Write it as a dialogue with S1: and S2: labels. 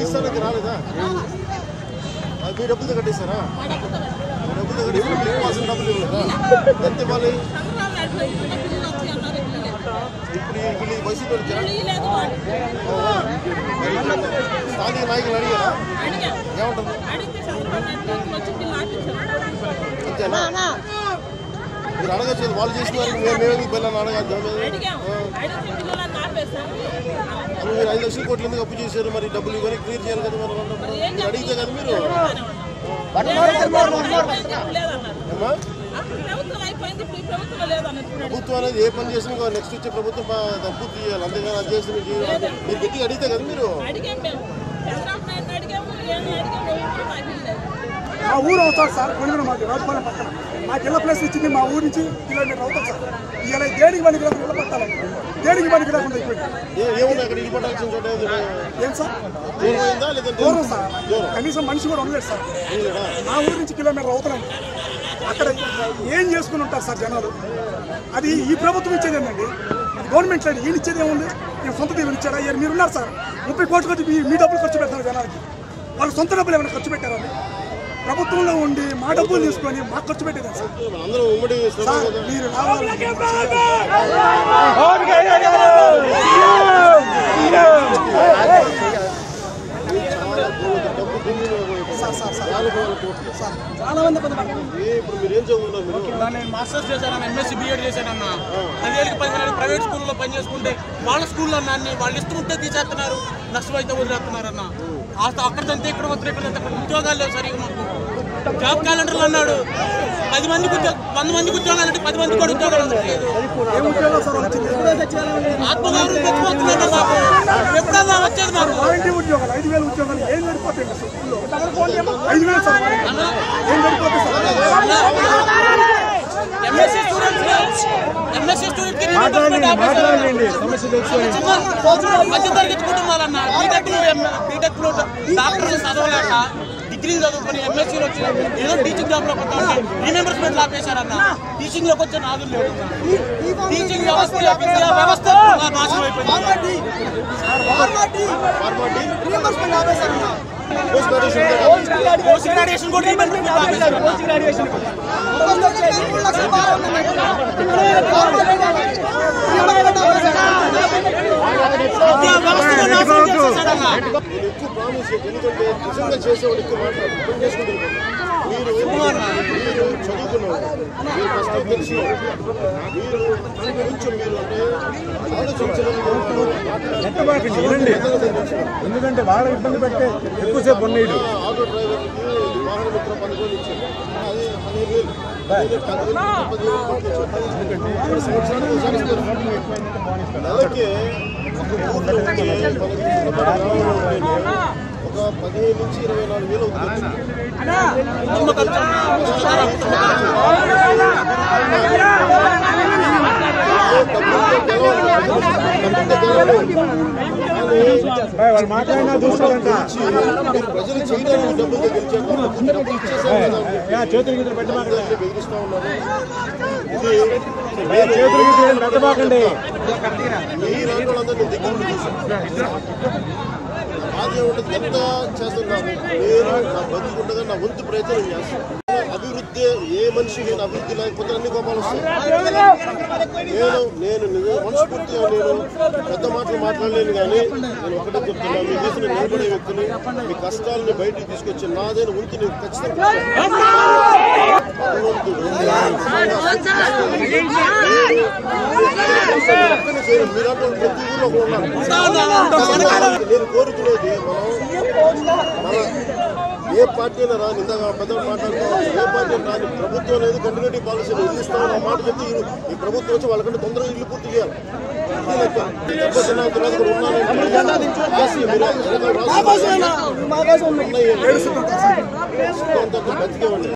S1: ఇస్తానికి రాలేదా? మీ డబ్బులతో కట్టేస్తారా? డబ్బులతో కట్టేసి డబ్బులు ఇవ్వలేదా? ఎంత ఇవ్వాలి? ఇప్పుడు వైసీపీ స్థానిక నాయకులు అడిగారా? ఏమంటారు? అంతేనా? మీరు అడగచ్చు, వాళ్ళు చేస్తున్నారు, మేమేమి పిల్లలు అడగద్దు. మీరు 5 లక్షల కోట్లు ఎందుకు అప్పు చేశారు? మరి డబ్బులు ఇవన్నీ క్లియర్ చేయాలి కదా. మీరు అడిగితే కదా మీరు ప్రభుత్వం అనేది ఏ పని చేసినా నెక్స్ట్ వచ్చే ప్రభుత్వం తప్పు తీయాలి. అంతేగాని అది చేసి మీరు గట్టిగా అడిగితే కదా మీరు.
S2: మా ఊరు అవుతాడు సార్, కొనుగోలు మాకు రాజపాలెం పక్కన మాకు ఇళ్ళ ప్లేస్ ఇచ్చింది. మా ఊరు నుంచి కిలోమీటర్ అవుతుంది సార్. ఇలా దేనికి పనికి రాకుండా ఇళ్ళ పట్టాలి, దేనికి పనికి రాకుండా అయిపోయింది. ఏం సార్ దూరం సార్, కనీసం మనిషి కూడా ఉండలేదు సార్. మా ఊరు నుంచి కిలోమీటర్ అవుతున్నాం. అక్కడ ఏం చేసుకుని ఉంటారు సార్ జనాలు? అది ఈ ప్రభుత్వం ఇచ్చేది ఏంటండి? గవర్నమెంట్ లేదు, ఈయన ఇచ్చేది ఏముంది? నేను సొంత దేవుని ఇచ్చాడా? మీరున్నారు సార్, 30 కోట్లు ఖర్చు మీ డబ్బులు ఖర్చు పెడతారు జనాలకి. వాళ్ళు సొంత డబ్బులు ఏమైనా ఖర్చు పెట్టారా? ప్రభుత్వంలో ఉండి మా డబ్బులు తీసుకొని మాకు ఖర్చు పెట్టేదా సార్? మీరు రావాలి. చాలా మంది
S3: నేను మాస్టర్స్ చేశాను, ఎంఎస్సీ బీఎడ్ చేశానన్నా. 10 ఏళ్ళకి 10 ఏళ్ళు ప్రైవేట్ స్కూల్లో పనిచేసుకుంటే వాళ్ళ స్కూల్లో అన్ని వాళ్ళు ఇస్తుంటే తీసేస్తున్నారు, నష్టం అయితే వదిలేస్తున్నారన్న. అక్కడిదంతే ఇక్కడ వస్తారు, ఇక్కడ ఉద్యోగాలు లేవు సరిగ్గా. మాకు జాబ్ క్యాలెండర్లు అన్నాడు 10 మందికి 100 మందికి ఉద్యోగాలు అంటే 10 మందికి కూడా ఉద్యోగాలు అందట్లేదు. ఆత్మగౌరవం పెట్టుకోవచ్చున్నాను మాకు. ఎప్పుడన్నా వచ్చేది మాకు
S2: ఉద్యోగాలు 5,000 ఉద్యోగాలు ఏం నడిపోతాయి? 5,000 సార్ ఏం నడిపోతాయి సార్?
S3: ఎంఎస్సీ స్టూడెంట్కి మధ్య తరగతి కుటుంబాలన్న బీటెక్లో డాక్టర్లు చదవలేక డిగ్రీలు చదువుకొని ఎంఎస్సీలో వచ్చి ఏదో టీచింగ్ జాబ్లోకి వస్తా ఉంటే రీమెంబర్స్మెంట్ ఆపేశారన్న. టీచింగ్లోకి వచ్చే నాదులు లేదు. టీచింగ్ వ్యవస్థ నాశనం అయిపోయింది. పోస్ట్ గ్రాడ్యుయేషన్ కూడా
S1: ఎక్కువ ప్రామిస్ ఎందుకంటే నిజంగా చేసేవాడు ఎక్కువ మాట్లాడుతూ చేసుకుంటున్నారు. మీరు చదువుకున్నారు, మీరు కష్టం తెలిసిన మీరు కొంచెం మీరు అంటే ఆలోచించడం.
S4: ఎందుకంటే వాళ్ళ ఇబ్బంది పెట్టే ఎక్కువసేపు ఉండేది.
S1: ఆటో డ్రైవర్కి వాహన మిత్ర 10 కోట్లు ఇచ్చారు, అది 15,000 నెలకి ఒక 15 నుంచి 24 వేలు అవుతుంది.
S4: వాళ్ళు మాట్లాడినా చూస్తారంట.
S1: ప్రజలు చేయడానికి డబ్బులు గెలిచారు,
S4: చేతులు గీతలు పెట్టమాకండి,
S1: బెదిరిస్తూ ఉన్నారు.
S4: చేతులు గీతలు పెట్టమాకండి.
S1: మీలాంటి వాళ్ళందరూ దగ్గర చూసాను. బాధ ఉంటుంది, ఎంత చేస్తున్నాను నేను. నా బతుకుండగా నా వంతు ప్రయత్నం చేస్తాను. అభివృద్ధి ఏ మనిషి నేను అభివృద్ధి లేకపోతే అన్ని కోపాలు వస్తాయి. నేను మనస్ఫూర్తిగా నేను పెద్ద మాటలు మాట్లాడలేను, కానీ నేను ఒకటే చెప్తున్నా, మీ దేశం నిలబడే వ్యక్తిని, మీ కష్టాలని బయటికి తీసుకొచ్చి నాదైన వంతు నేను ఖచ్చితంగా మీరంటే ప్రతి ఊళ్ళో ఉన్నారు. నేను కోరుకునేది మన ఏ పార్టీ అయినా రాని, ఇందాక పెద్దలు మాట్లాడుతున్నాం, ఏ పార్టీ రాని ప్రభుత్వం అనేది కంటిన్యూటీ పాలసీని ఇస్తామని మాట చెప్తే ఈ ప్రభుత్వం వచ్చి వాళ్ళకంటే తొందరగా ఇల్లు పూర్తి చేయాలి. బతికేవాడి